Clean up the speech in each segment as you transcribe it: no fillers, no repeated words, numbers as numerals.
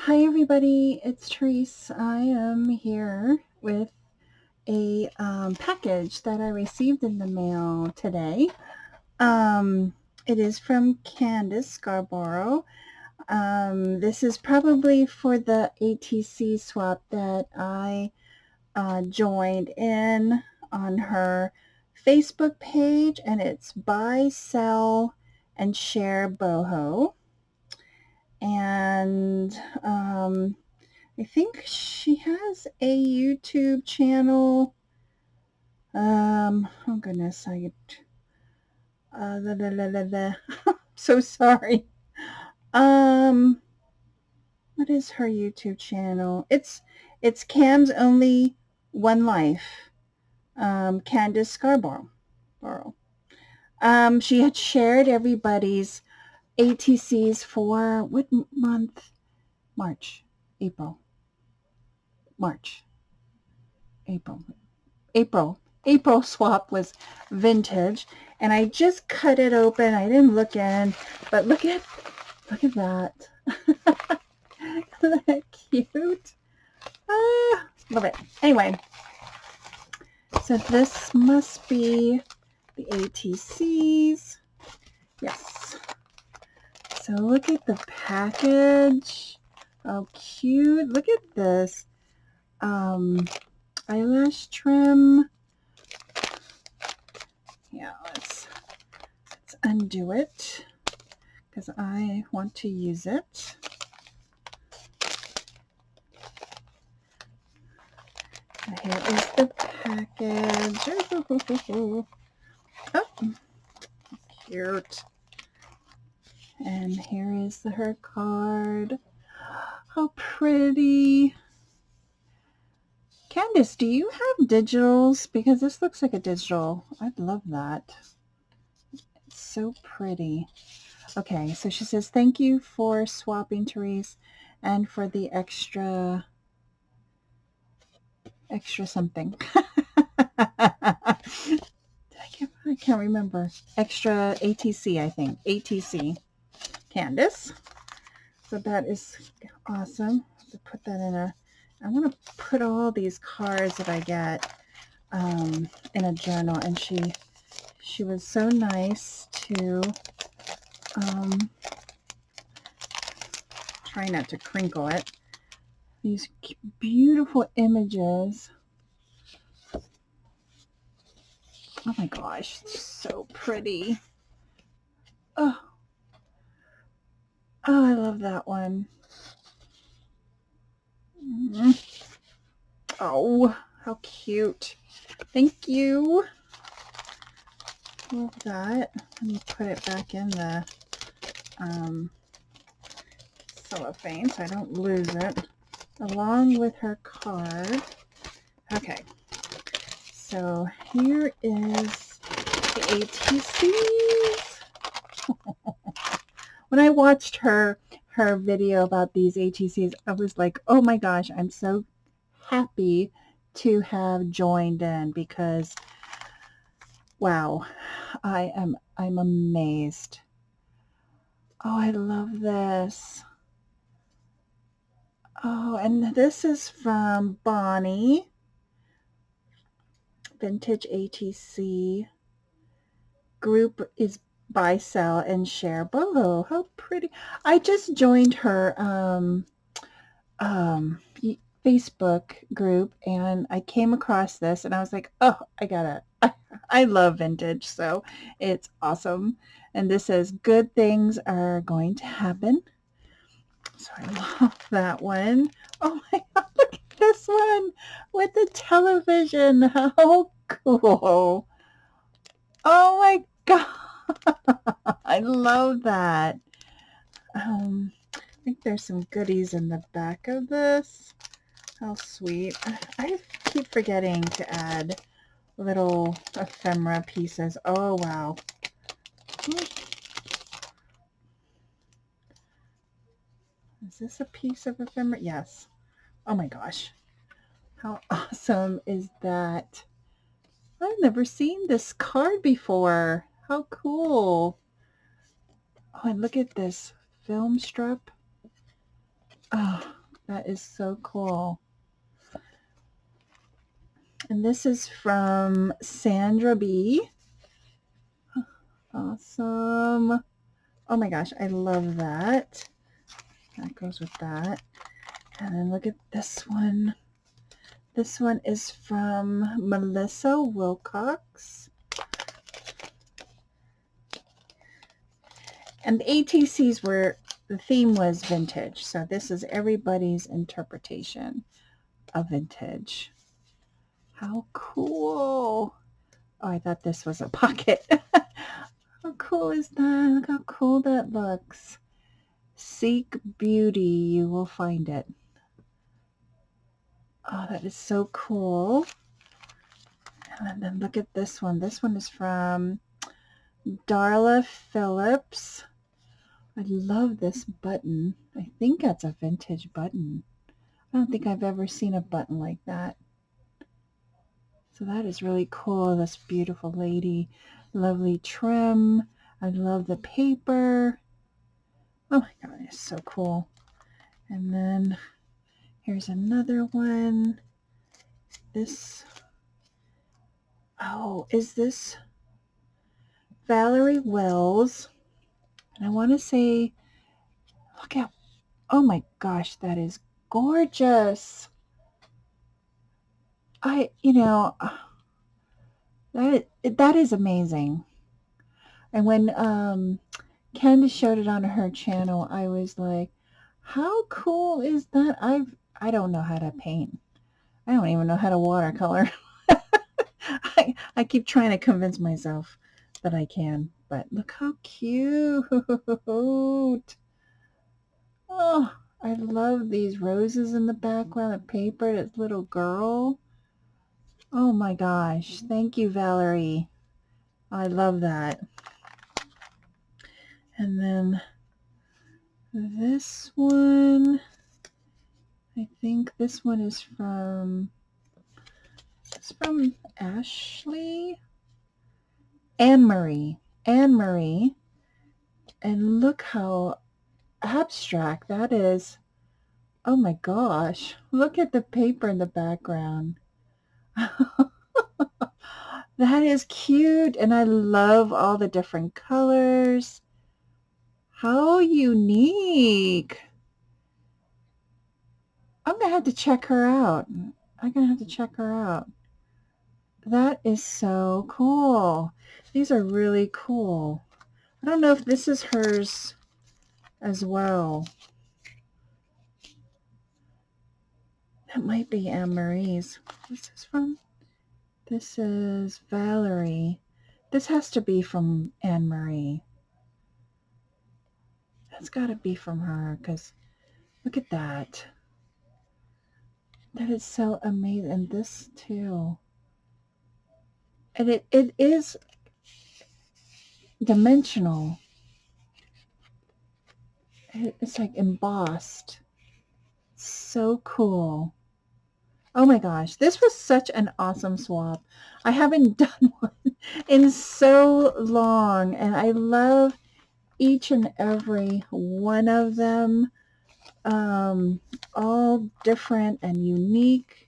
Hi everybody, it's Tereese. I am here with a package that I received in the mail today. It is from Candace Scarborough. This is probably for the ATC swap that I joined in on her Facebook page, and it's Buy, Sell, and Share Boho. And I think she has a YouTube channel. Oh goodness, so sorry. What is her YouTube channel? It's Cam's Only One Life. Candace Scarborough. She had shared everybody's ATCs for what month? March, April, March, April. April swap was vintage, and I just cut it open. I didn't look in, but look at that. Isn't that cute? Love it. Anyway, so this must be the ATCs. Yes. So look at the package. How cute. Look at this. Eyelash trim. Yeah, let's undo it because I want to use it. And here is the package. Oh, cute. And here is her card. How pretty. Candace, do you have digitals? Because this looks like a digital. I'd love that. It's so pretty. Okay, so she says, thank you for swapping, Tereese, and for the extra something. I can't remember. Extra ATC, I think. ATC. Candace. So that is awesome. To put that in I want to put all these cards that I get in a journal, and she was so nice to try not to crinkle it. These beautiful images. Oh my gosh, it's so pretty. Oh, I love that one. Oh, how cute. Thank you. Love that. Let me put it back in the cellophane so I don't lose it, along with her card. Okay, so here is the ATCs. When I watched her video about these ATCs, I was like, oh my gosh, I'm so happy to have joined in, because wow, I'm amazed. Oh, I love this. Oh, and this is from Bonnie. Vintage ATC. Group is Buy, Sell, and Share Boho. How pretty. I just joined her Facebook group, and I came across this, and I was like, oh, I love vintage, so it's awesome. And this says, good things are going to happen. So I love that one. Oh my God, look at this one with the television. How cool. Oh my God. I love that. I think there's some goodies in the back of this. How sweet. I keep forgetting to add little ephemera pieces. Oh, wow. Is this a piece of ephemera? Yes. Oh my gosh. How awesome is that? I've never seen this card before. How cool. Oh, and look at this film strip. Oh, That is so cool. And this is from Sandra B. Awesome. Oh my gosh, I love that. That goes with that. And then look at this one. This one is from Melissa Wilcox. And the ATCs were, the theme was vintage. So this is everybody's interpretation of vintage. How cool. Oh, I thought this was a pocket. How cool is that? Look how cool that looks. Seek beauty, you will find it. Oh, that is so cool. And then look at this one. This one is from Darla Phillips. I love this button. I think that's a vintage button. I don't think I've ever seen a button like that. So that is really cool. This beautiful lady. Lovely trim. I love the paper. Oh my God, it's so cool. And then here's another one. This, oh, is this Valerie Wells? And I want to say, look at, oh my gosh, that is gorgeous. That is amazing. And when Candace showed it on her channel, I was like, how cool is that? I don't know how to paint. I don't even know how to watercolor. I keep trying to convince myself that I can, but look how cute. Oh, I love these roses in the background, the paper, this little girl. Oh my gosh. Thank you, Valerie. I love that. And then this one, I think this one is from Ashley? Anne-Marie. Anne-Marie. And look how abstract that is. Oh my gosh. Look at the paper in the background. That is cute. And I love all the different colors. How unique. I'm going to have to check her out. I'm going to have to check her out. That is so cool. These are really cool. I don't know if this is hers as well. That might be Anne-Marie's. What's this from? This is Valerie. This has to be from Anne-Marie. That's got to be from her because look at that. That is so amazing. And this too. And it is dimensional. It's like embossed. So cool. Oh my gosh, this was such an awesome swap. I haven't done one in so long, and I love each and every one of them. All different and unique.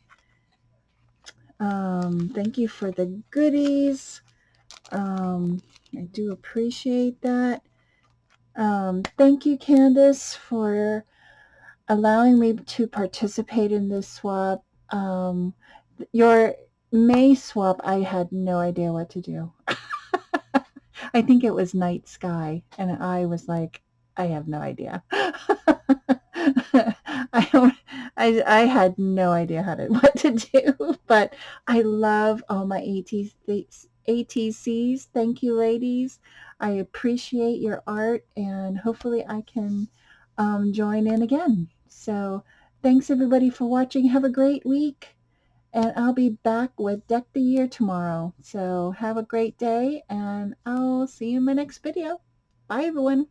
Thank you for the goodies. I do appreciate that. Thank you, Candace, for allowing me to participate in this swap. Your May swap, I had no idea what to do. I think it was night sky, and I was like, I have no idea. I had no idea what to do, but I love all my ATCs. Thank you, ladies. I appreciate your art, and hopefully I can join in again. So thanks everybody for watching. Have a great week. And I'll be back with Deck the Year tomorrow. So have a great day, and I'll see you in my next video. Bye, everyone.